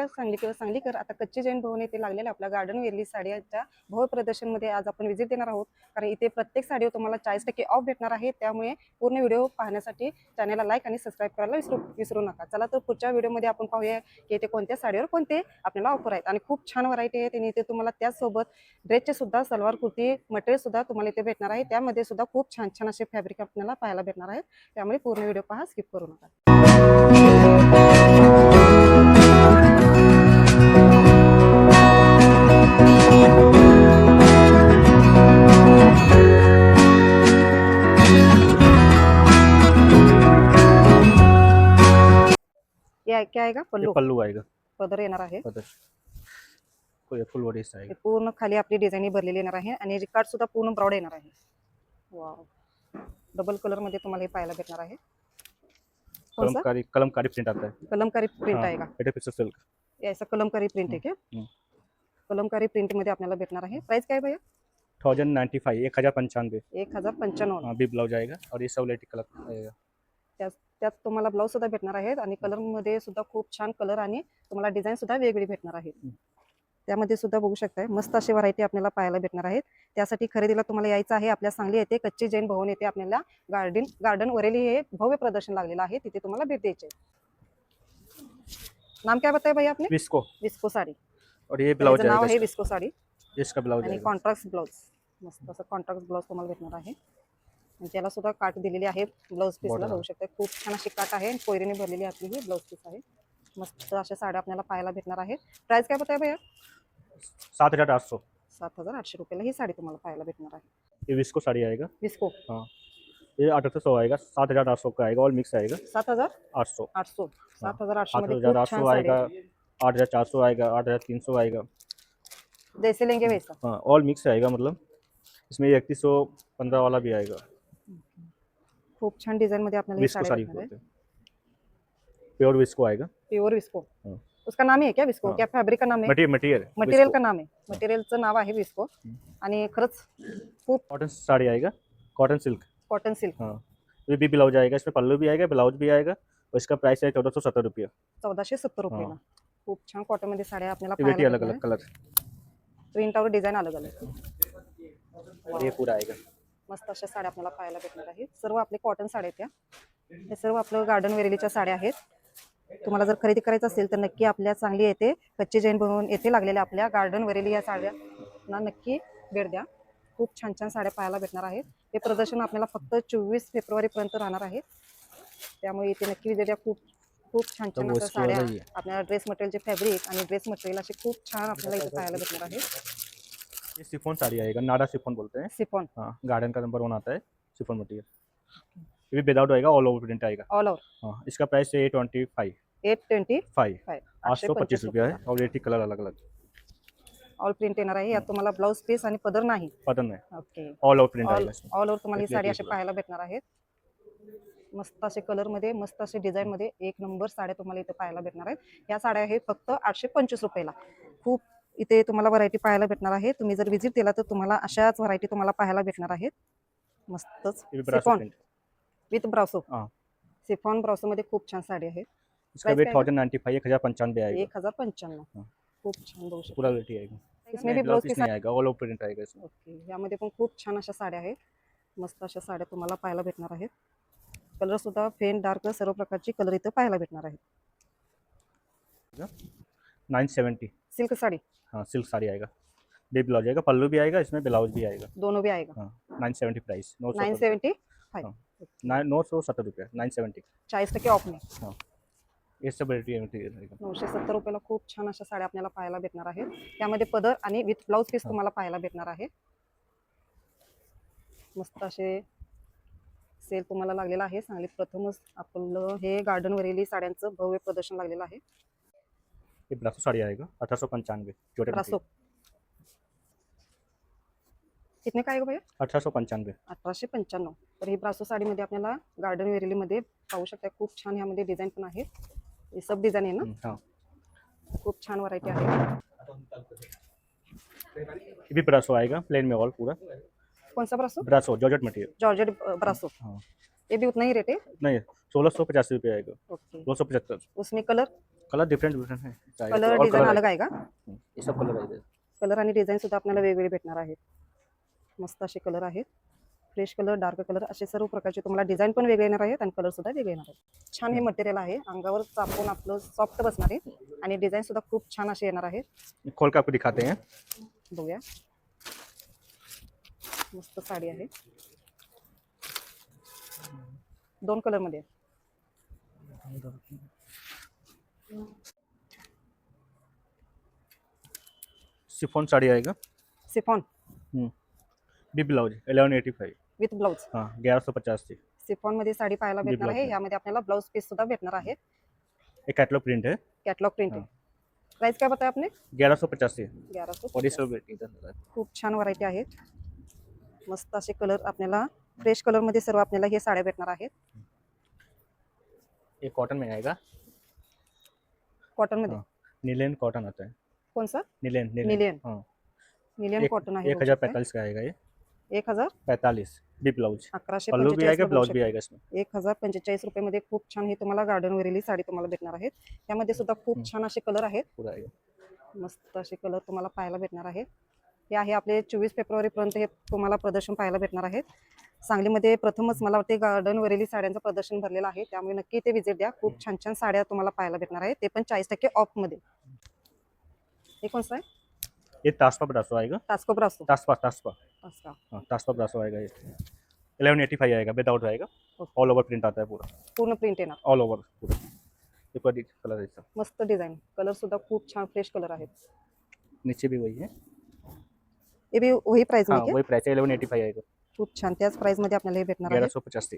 नमस्कार सांगलीकर आता कच्ची जैन भवन येथे लागलेल्या आपल्या गार्डन वेरली साड्यांच्या भव्य प्रदर्शनमध्ये आज आपण व्हिजिट देणार आहोत. कारण इथे प्रत्येक साडीवर तुम्हाला 40% ऑफ भेटणार आहे. त्यामुळे पूर्ण व्हिडिओ पाहण्यासाठी चॅनलला लाईक आणि सबस्क्राईब करायला विसरू नका. चला तर पुढच्या व्हिडिओमध्ये आपण पाहूया की इथे कोणत्या साडीवर कोणते आपल्याला ऑफर आहेत आणि खूप छान व्हरायटी आहे. आणि इथे तुम्हाला त्याचसोबत ड्रेसचे सुद्धा सलवार कुर्ती मटेरियल सुद्धा तुम्हाला इथे भेटणार आहे. त्यामध्ये सुद्धा खूप छान छान असे फॅब्रिक आपल्याला पाहायला भेटणार आहेत. त्यामुळे पूर्ण व्हिडिओ पहा, स्किप करू नका. ये क्या आएगा? पल्लू पल्लू आएगा, पदर येणार आहे. पदर कोई फुल बॉडी हे आएगा. पूर्ण खाली आपली डिझाईन भरलेली येणार आहे आणि रिकार्ड सुद्धा पूर्ण ब्रॉड येणार आहे. वाव, डबल कलर मध्ये तुम्हाला हे पाहायला भेटणार आहे. कलमकारी प्रिंट आता है. कलमकारी प्रिंट आएगा. ये पिक्चर सिल्क. ऐसा कलमकारी प्रिंट है क्या? कलमकारी प्रिंट मध्ये आपल्याला भेटणार आहे. प्राइस काय भैया? 1095 1095. 1095. हाँ, बी ब्लाउज आएगा और ये सब लेटी कलर आएगा. त्यात तुम्हाला ब्लाउज सुद्धा भेटणार आहेत आणि कलर मध्ये सुद्धा खूप छान कलर आणि तुम्हाला डिझाईन सुद्धा वेगळी भेटणार आहे. त्यामध्ये सुद्धा बघू शकताय मस्त अशी व्हरायटी आपल्याला पाहायला भेटणार आहेत. त्यासाठी खरेदीला तुम्हाला यायचं आहे. आपल्या सांगली येथे कच्ची जैन भवन येथे आपल्याला गार्डन वरेली हे भव्य प्रदर्शन लागलेलं आहे. तिथे तुम्हाला भेट द्यायची आहे. नाम क्या बताया भैया आपने? विस्को साड़ी. और ये ब्लाउज नाव आहे विस्को साड़ी. इसका ब्लाउज आणि कॉन्ट्रास्ट ब्लाउज, मस्त असं कॉन्ट्रास्ट ब्लाउज तुम्हाला भेटणार आहे. आणि त्याला सुद्धा काट दिलेली आहे. ब्लाउज पीसला बघू शकता खूप छान अशी काट आहे. कोयरीने भरलेली आपली ही ब्लाउज पीस आहे. मस्त अशा साड्या आपल्याला पाहायला भेटणार आहे. प्राइस काय बताया भैया? 7800. 7800 रुपयाला ही साडी तुम्हाला पाहायला भेटणार आहे. ये विस्को साड़ी आएगा. विस्को. हाँ, ये 800 आएगा. 7800 का आएगा और मिक्स आएगा. 7800. 7800 मध्ये खूप छान 7800 साडी आएगा. आहे. 8400 आएगा. 8300 आएगा. जैसे लेंगे वैसा. हाँ, ऑल मिक्स आएगा. मतलब इसमें 3115 वाला भी आएगा. खूप छान डिजाइन मध्ये आपल्याला ही विस्को साडी साड़ी भेटणार आहे. बोलते हैं. प्योर विस्को आएगा. Pure visco. हाँ. उसका नाम ही है क्या विस्को? हाँ. क्या फैब्रिक का नाम है? मटेरियल का नाम है. मटेरियलचं नाव आहे विस्को. आणि खरंच खूप कॉटन साड़ी आएगा. Cotton silk. Cotton silk. हाँ, ये भी ब्लाउज आएगा. इसमें पल्लू भी आएगा, ब्लाउज भी आएगा और इसका प्राइस है 1470 रुपया. 1470 रुपयाला. खूप छान कॉटन मध्ये साड्या आपल्याला ये बेटी पाहायला अलग अलग भेटणार कलर. आहे. प्रिंट और डिझाईन अलग अलग. और ये पूरा आएगा. मस्त अशा साड्या आपल्याला पाहायला भेटणार आहेत. सर्व आपले कॉटन साड्या आहेत. हे सर्व आपलं गार्डन वेरेलीच्या साड्या आहेत. तुम्हाला जर खरेदी करायचं असेल तर नक्की आपल्या सांगली येथे कच्ची जैन भवन येथे लागलेल्या आपल्या गार्डन वेरेली या साड्यांना नक्की भेट द्या. खूप छान छान साड्या पाहायला भेटणार आहेत. हे प्रदर्शन आपल्याला फक्त 24 फेब्रुवारी पर्यंत राहणार आहे. त्यामुळे इथे नक्की विजिट द्या. खूप छान छान अशा साड्या आपल्याला ड्रेस मटेरियलचे फॅब्रिक आणि ड्रेस मटेरियल असे खूप छान आपल्याला इथे पाहायला भेटणार आहे. ये शिफॉन साड़ी आएगा. नाडा शिफॉन बोलते हैं. सिफॉन. हाँ, गार्डन का नंबर 1 आता है शिफॉन मटेरियल. ये भी विदाउट आएगा, ऑल ओवर प्रिंट आएगा. All over. हाँ, इसका प्राइस है 825. 825 रुपया है. और 80 कलर अलग अलग. ऑल प्रिंट येणार आहे. यात तुम्हाला ब्लाउज पीस आणि पदर नाही. पता नहीं, ओके. ऑल ओवर प्रिंट आएगा. ऑल ओवर तुम्हाला ही साडी अशी पाहायला भेटणार आहेत. मस्त असे कलर मध्ये, मस्त असे डिझाईन मध्ये एक नंबर साड्या तुम्हाला इथे पाहायला भेटणार आहेत. या साड्या आहेत फक्त 825 रुपयाला. खूप इथे तुम्हाला व्हरायटी पाहायला भेटणार आहे. तुम्ही जर विजिट दिला तर तुम्हाला अशाच व्हरायटी तुम्हाला पाहायला भेटणार आहेत. मस्तच सिफॉन विथ ब्रासो. सिफॉन ब्रासो मध्ये खूप छान साडी आहे. इसका भी 1095 1095 आएगा. 1095. खूप छान बघू शकता. पूरा वेटी आएगा. इसमें भी ब्लाउज पीस नहीं आएगा, ऑल ओवर प्रिंट आएगा इसमें. ओके. यामध्ये पण खूप छान अशा साड्या आहेत. मस्त अशा साड्या तुम्हाला पाहायला भेटणार आहेत. कलर सुद्धा फेंट डार्क सर्व प्रकारची कलर इथे पाहायला भेटणार आहेत. 970. सिल्क साड़ी. हाँ, सिल्क साड़ी आएगा. बी ब्लाउज आएगा, पल्लू भी आएगा, इसमें ब्लाउज भी आएगा. दोनों भी आएगा. हाँ, 970 प्राइस. 975. 970 रुपया. 970. 40% ऑफ में. हाँ, ये सब मटेरियल आएगा. 970 रुपयाला खूप छान अशा साड्या आपल्याला पाहायला भेटणार आहेत. त्यामध्ये पदर आणि विथ ब्लाउज पीस तुम्हाला पाहायला भेटणार आहे. मस्त असे सेल तुम्हाला लागलेला आहे. सांगलीत प्रथमच आपलं हे गार्डन वरेली साड्यांचं भव्य प्रदर्शन लागलेलं आहे. ये ब्रासो साड़ी आएगा 1895. छोटे ब्रासो कितने का आएगा भैया? 1895. 1895. तर ही ब्रासो साडीमध्ये आपल्याला गार्डन वेरेली मध्ये पाहू शकता. खूप छान यामध्ये डिझाईन पण आहे. हे सब डिझाईन आहे ना. हाँ, खूप छान व्हरायटी आहे. ये भी ब्रासो आएगा प्लेन में, ऑल पूरा. कौन सा ब्रासो? ब्रासो जॉर्जेट मटेरियल. जॉर्जेट ब्रासो. हाँ, ये भी उतना ही रेट है. नहीं 1685 रुपये आएगा. ओके. 275. उसमें कलर कलर डिफरेंट डिफरेंट है चाहिए कलर और डिझाईन कलर अलग आहे का? ये सब कलर आहे कलर आणि डिझाईन सुद्धा आपल्याला वेगवेगळे भेटणार आहेत. मस्त असे कलर आहेत. फ्रेश कलर, डार्क कलर असे सर्व प्रकारचे तुम्हाला डिझाईन पण वेगळे येणार आहेत आणि कलर सुद्धा वेगळे येणार आहेत. छान हे मटेरियल आहे. अंगावर चापून आपलं सॉफ्ट बसणार आहे आणि डिझाईन सुद्धा खूप छान असे येणार आहेत. खोल के आपको दिखाते हैं. बघूया. मस्त साडी आहे. 2 कलर मध्ये आहे. शिफॉन साड़ी आएगा. सिफॉन बी ब्लाउज 1185. With blouse. हाँ 1150 थी. सिफॉन मध्ये साडी पाहायला भेटणार blouse आहे. आहे. यामध्ये आपल्याला ब्लाउज पीस सुद्धा भेटणार आहे. एक कैटलॉग प्रिंट है. कॅटलॉग प्रिंट आहे. हाँ. प्राइस काय बताया आपने? 1150 थी. 1150. और ये सब इधर खूप छान व्हरायटी आहेत. मस्त असे कलर आपल्याला फ्रेश कलर मध्ये सर्व आपल्याला हे साड्या भेटणार आहेत. ये कॉटन में आएगा. कॉटन मध्ये. हाँ. नीलेन कॉटन आता है. कौन सा? नीलेन निलियन. हाँ. निलियन कॉटन आहे. 1045 का आएगा ये. 1045. बी ब्लाउज. 1145 पल्लू भी आएगा, ला ब्लाउज बघू भी शकता. आएगा इसमें. 1045 रुपये मध्ये खूप छान हे तुम्हाला गार्डन वेरेली साडी तुम्हाला भेटणार आहेत. त्यामध्ये सुद्धा खूप छान असे कलर आहेत. पूरा आएगा. मस्त असे कलर तुम्हाला पाहायला भेटणार आहेत. हे आहे आपले 24 फेब्रुवारी पर्यंत हे तुम्हाला प्रदर्शन पाहायला भेटणार आहेत. सांगलीमध्ये प्रथमच मला वाटते गार्डन वेरेली साड्यांचं प्रदर्शन भरलेलं आहे. त्यामुळे नक्की ते व्हिजिट द्या. खूप छान छान साड्या तुम्हाला पाहायला भेटणार आहेत. ते पण 40% ऑफ मध्ये. हे कोणतं आहे? ये तासपा ब्रासो आएगा. टास्को ब्रासो. तासपा टास्का. हाँ तासपा ब्रासो आएगा ये. 1185 आएगा विदाउट आएगा. ऑल ओवर प्रिंट आता है पूरा. पूर्ण प्रिंट येणार. ऑल ओवर पूरा. ये पूरा कलर है इसका. मस्त डिझाईन. कलर सुद्धा खूप छान फ्रेश कलर आहेत. नीचे भी वही है. हे भी वही प्राइस हाँ मध्ये. वही प्राइस है 1185 आएगा. खूप छान त्याच प्राइस मध्ये आपल्याला हे भेटणार आहे. 1150 थी.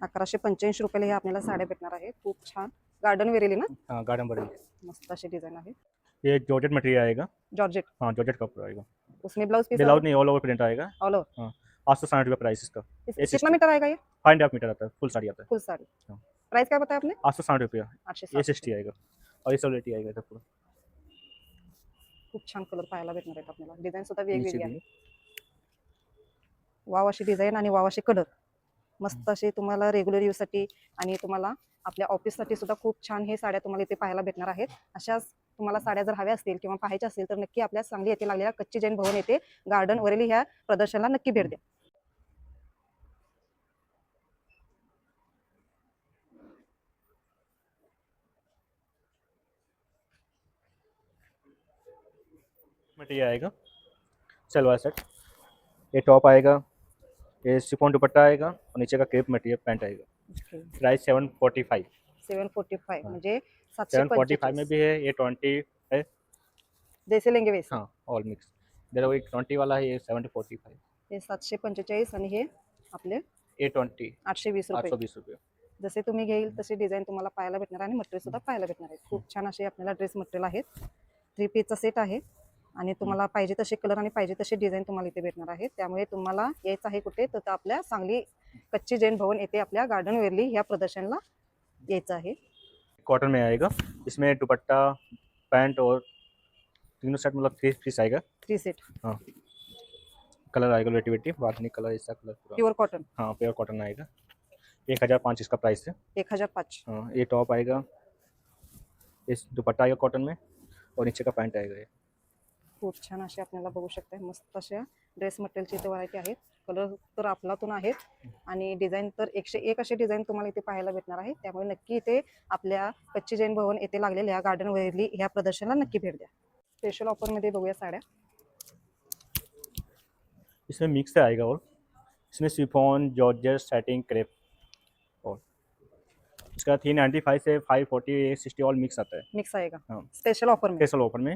1185 रुपयाला हे आपल्याला साड्या भेटणार आहे. खूप छान गार्डन वेरेली ना. हाँ गार्डन बड़ी. मस्त असे डिझाइन आहे. ये जॉर्जेट मटेरियल आएगा. जॉर्जेट. हाँ जॉर्जेट कपड़ा आएगा. उसमें ब्लाउज पीस ब्लाउज नहीं ऑल ओवर प्रिंट आएगा. All over. हाँ 860 रुपये प्राइस इसका. कितना मीटर आएगा ये? 5.5 मीटर आता है. फुल साड़ी आता है. फुल साड़ी. हाँ. प्राइस क्या बताया आपने? 860 रुपया. 860. ये 60 आएगा. और ये सब रेटी आएगा इधर पूरा. खूप छान कलर पाहायला भेटणार आहेत आपल्याला. डिझाईन सुद्धा नीचे वेगवेगळी भी. आहे. वाव अशी डिझाईन आणि वाव असे कलर. मस्त असे तुम्हाला रेग्युलर यूज साठी आणि तुम्हाला आपल्या ऑफिस साठी सुद्धा खूप छान हे साड्या तुम्हाला इथे पाहायला भेटणार आहेत. अशाच तुम्हाला साड्या जर हव्या असतील किंवा पाहायच्या असतील तर नक्की आपल्या सांगली येथे लागलेल्या कच्ची जैन भवन येथे गार्डन वरेली ह्या प्रदर्शनाला नक्की भेट द्या. मटेरियल आएगा. सलवार सेट. ये टॉप आएगा. ये शिफॉन दुपट्टा आएगा और नीचे का क्रेप मटेरियल पैंट आएगा. प्राइस 745. 745 हाँ. म्हणजे 745 में 745. भी है. ये 20 है. जैसे लेंगे वैसे. हाँ ऑल मिक्स. इधर वो एक 20 वाला है. ये 745. हे 745 आणि हे आपले ये 20 820 रुपये. 820 रुपये. जसे तुम्ही घेईल तसे डिझाईन तुम्हाला पाहायला भेटणार आणि मटेरियल सुद्धा पाहायला भेटणार आहे. खूप छान असे आपल्याला ड्रेस मटेरियल आहेत. 3 पीसचा सेट आहे आणि तुम्हाला पाहिजे तसे कलर आणि पाहिजे तसे डिझाईन तुम्हाला इथे भेटणार आहे. त्यामुळे तुम्हाला यायचं आहे कुठे तर आपल्या सांगली कच्ची जैन भवन येथे आपल्या गार्डन वेरली ह्या प्रदर्शनाला यायचं आहे. कॉटन में आएगा. इसमें दुपट्टा पैंट और तीनों सेट मतलब 3 पीस आएगा. 3 सेट. हाँ कलर आएगा वेटिविटी. बाकी कलर ऐसा कलर पूरा. Pure cotton. हाँ प्योर कॉटन आएगा. 1005 इसका प्राइस है. 1005. हाँ ये टॉप आएगा. इस दुपट्टा आएगा कॉटन में और नीचे का पैंट आएगा. ये खूप छान असे आपल्याला बघू शकता. मस्त अशा ड्रेस मटेरियलची इथे व्हरायटी आहेत. कलर तर आपलातून आहेत आणि डिझाईन तर 101 असे डिझाईन तुम्हाला इथे पाहायला भेटणार आहे. त्यामुळे नक्की इथे आपल्या कच्ची जैन भवन येथे लागलेल्या गार्डन वेरली ह्या प्रदर्शनाला नक्की भेट द्या. स्पेशल ऑफर मध्ये बघूया साड्या. इसमें मिक्स आएगा. और इसमें शिफॉन जॉर्जेट सैटिन क्रेप. और इसका 395 से 540 60 ऑल मिक्स आता है. मिक्स आएगा. हाँ. स्पेशल ऑफर में. स्पेशल ऑफर में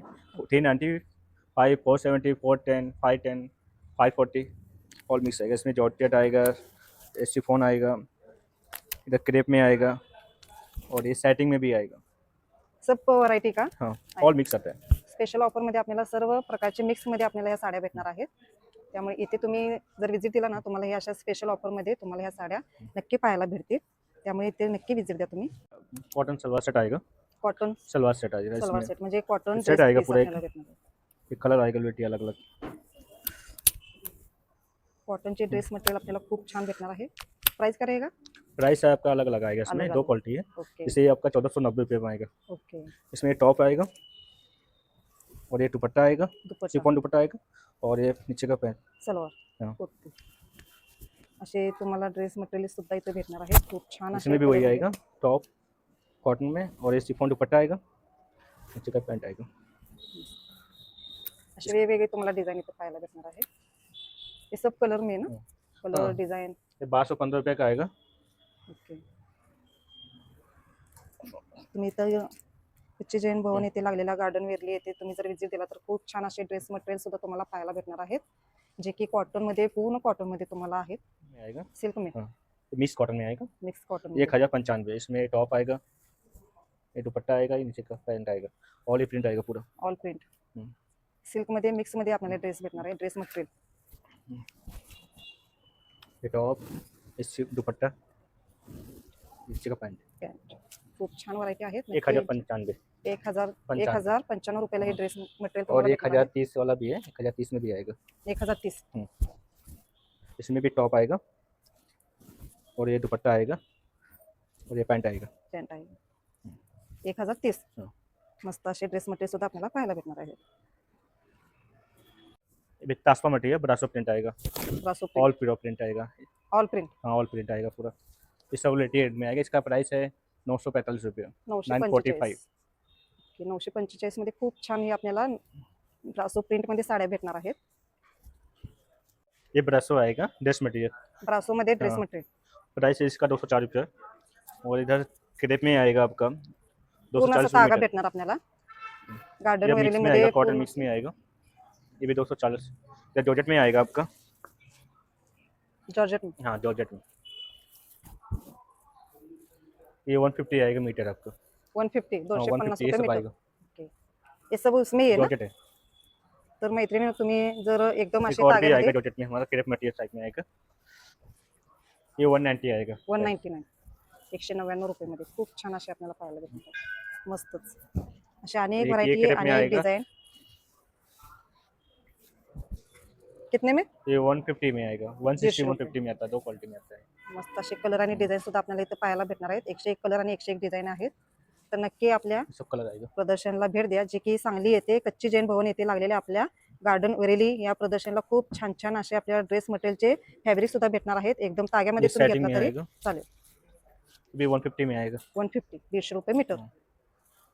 395 470 410 510 540 ऑल मिक्स आएगा. इसमें जॉर्जेट आएगा. शिफॉन आएगा. इधर क्रेप में आएगा और ये सेटिंग में भी आएगा. सब व्हरायटी का. हाँ ऑल मिक्स आता है. स्पेशल ऑफर मध्ये आपल्याला सर्व प्रकारचे मिक्स मध्ये आपल्याला ह्या साड्या भेटणार आहेत. त्यामुळे इथे तुम्ही जर विजिट दिला ना तुम्हाला ह्या अशा स्पेशल ऑफर मध्ये तुम्हाला ह्या साड्या नक्की पाहायला भेटतील. त्यामुळे इथे नक्की विजिट द्या तुम्ही. कॉटन सलवार सेट आएगा. कॉटन सलवार सेट आएगा. सलवार इसमें सेट म्हणजे कॉटन सेट आएगा पूरा एक. भेटणार आहे. ये कलर आएगा वेटी अलग अलग. कॉटनचे ड्रेस मटेरियल आपल्याला खूप छान भेटणार आहे. प्राइस काय रहेगा? प्राइस आपका अलग अलग आएगा, इसमें अलग दो अलग। क्वालिटी है। ओके इसे आपका 1490 में आएगा। ओके। इसमें ये टॉप आएगा और ये दुपट्टा आएगा, दुपट्टा शिफॉन दुपट्टा आएगा और ये नीचे का पैंट। सलवार। हाँ। ओके। असे तुम्हाला ड्रेस मटेरियल सुद्धा इथे भेटणार आहे, खूप छान असे इसमें भी वही खरेदी आएगा, टॉप कॉटन में और ये शिफॉन दुपट्टा आएगा, नीचे का पैंट आएगा। असे वेगवेगळे तुम्हाला डिझाईन इथे पाहायला भेटणार आहे। हे सब कलर में ना, कलर हाँ। डिझाईन। ये 1215 का आएगा। ओके। तुम्ही इथं कच्ची जैन भवन येथे लागलेल्या गार्डन वेरली येथे तुम्ही जर विजिट दिला तर खूप छान असे ड्रेस मटेरियल सुद्धा तुम्हाला पाहायला भेटणार आहेत, जे की कॉटन मध्ये, पूर्ण कॉटन मध्ये तुम्हाला आहेत, में आएगा, सिल्क में, हाँ मिक्स कॉटन में आएगा। Mix cotton 1095। इसमें टॉप आएगा, ये दुपट्टा आएगा, ये नीचे का पैंट आएगा, ऑल ही प्रिंट आएगा पूरा। ऑल प्रिंट हम्म। सिल्क मध्ये, मिक्स मध्ये आपल्याला ड्रेस भेटणार आहे, ड्रेस मटेरियल। ये टॉप, ये दुपट्टा, नीचे का पैंट। पॅन्ट खूप छान व्हरायटी आहेत। 1095 1095 रुपयाला हे ड्रेस मटेरियल और तुम्हाला भेटणार 1030 वाला भी है, 1030 में भी आएगा। आहे। 1030 इसमें भी टॉप आएगा और ये दुपट्टा आएगा और ये पैंट आएगा। पॅन्ट आहे। 1030 हाँ। मस्त असे ड्रेस मटेरियल सुद्धा आपल्याला पाहायला भेटणार आहे। ये तासपा मटेरियल, ब्रासो प्रिंट आएगा, ब्रासो ऑल प्योर प्रिंट आएगा। ऑल प्रिंट हाँ ऑल प्रिंट आएगा पूरा। ये सब रेट में आएगा, इसका प्राइस है 945 रुपये। 945 ओके। 945 मध्ये खूप छान हे आपल्याला ब्रासो प्रिंट मध्ये साड्या भेटणार आहेत। ये ब्रासो आएगा, ड्रेस मटेरियल, ब्रासो मध्ये ड्रेस हाँ। मटेरियल प्राइस है इसका 204 रुपये। और इधर क्रेप में आएगा आपका पूर्ण असा 240 तागा मीटर। भेटणार आपल्याला गार्डन ये वेरेली मिक्स में मध्ये आएगा, कॉटन मिक्स में आएगा, ये भी 240। ये जॉर्जेट में आएगा आपका, जॉर्जेट में। हाँ जॉर्जेट में। ये 150 आएगा मीटर आपका। 150 हाँ 250 150 ये रुपये सब मीटर। आएगा, ओके। हे सब उसमें आहे ना। जॉर्जेट है। तर मैत्रिणी तुम्ही जर एकदम एक असे और भी आएगा ताग्यामध्ये जॉर्जेट में, हमारा क्रेप मटेरियल टाइप में आएगा, ये 190 आएगा। 199 199 रुपये मध्ये खूप छान असे आपल्याला पाहायला भेटतात, मस्तच असे अनेक एक ये व्हरायटी, crepe में अनेक आएगा। डिझाईन। कितने में? ये 150 में आएगा, 160 150 150 में आता है, दो क्वालिटी में आता है। मस्त असे कलर आणि डिझाईन सुद्धा आपल्याला इथे पाहायला भेटणार आहेत। 101 कलर आणि 101 डिझाईन आहेत। तर नक्की आपल्या ये सब कलर आएगा। प्रदर्शनला भेट द्या, जे की सांगली येथे कच्ची जैन भवन येथे लागलेल्या आपल्या गार्डन वेरेली या प्रदर्शनला खूप छान छान असे आपल्या ड्रेस मटेरियलचे फॅब्रिक सुद्धा भेटणार आहेत। एकदम ताग्यामध्ये ये तुम्ही सेटिंग घेतला में तरी आएगा, चालेल। ये भी 150 में आएगा, 150 150 रुपये मीटर।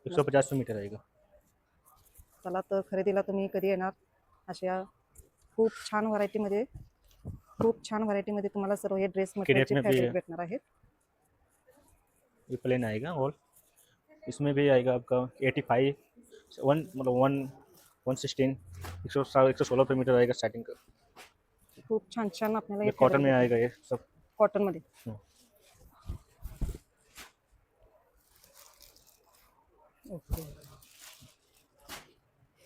150 मीटर आएगा। चला तर खरेदीला तुम्ही कधी येणार, अशा खूप छान व्हरायटीमध्ये, खूप छान व्हरायटीमध्ये तुम्हाला सर्व हे ड्रेस मटेरियलचे में भी फॅब्रिक है। भेटणार आहेत। ये प्लेन आएगा और इसमें भी आएगा आपका 85 वन मतलब 116 116 रुपये मीटर आएगा स्टार्टिंग का। खूप छान छान आपल्याला ये कॉटन में आएगा, ये सब कॉटन मध्ये। ओके।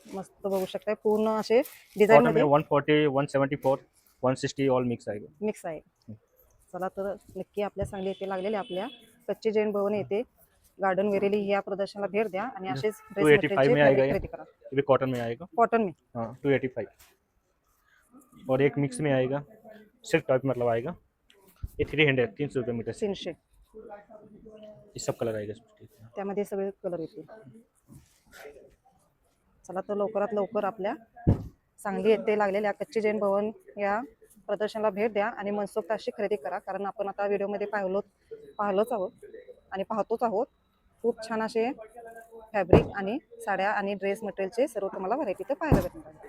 मस्त बघू शकताय, पूर्ण असे डिझाईन कॉटन में मध्ये 140 174 160 ऑल मिक्स आएगा। मिक्स आहे। चला तर नक्की आपल्या सांगली येथे लागलेल्या आपल्या कच्ची जैन भवन येथे गार्डन वेरेली या प्रदर्शनाला भेट द्या आणि असेच ड्रेस 285 में आएगा मटेरियलचे ये, खरेदी करा। ये भी कॉटन में आएगा, कॉटन में हाँ 285। और एक मिक्स में आएगा, सिल्क टाइप मतलब आएगा, ये 300 रुपये मीटर। 300 ये सब कलर आएगा इसमें। त्यामध्ये सगळे कलर येतील। चला तर लवकरात लवकर आपल्या सांगली येथे लागलेल्या कच्ची जैन भवन या प्रदर्शनाला भेट द्या आणि मनसोक्त अशी खरेदी करा, कारण आपण आता व्हिडिओमध्ये पाहिलोच आहोत आणि पाहतोच आहोत। खूप छान असे फॅब्रिक आणि साड्या आणि ड्रेस मटेरियलचे सर्व तुम्हाला व्हरायटी तर पाहायला भेटणार आहे।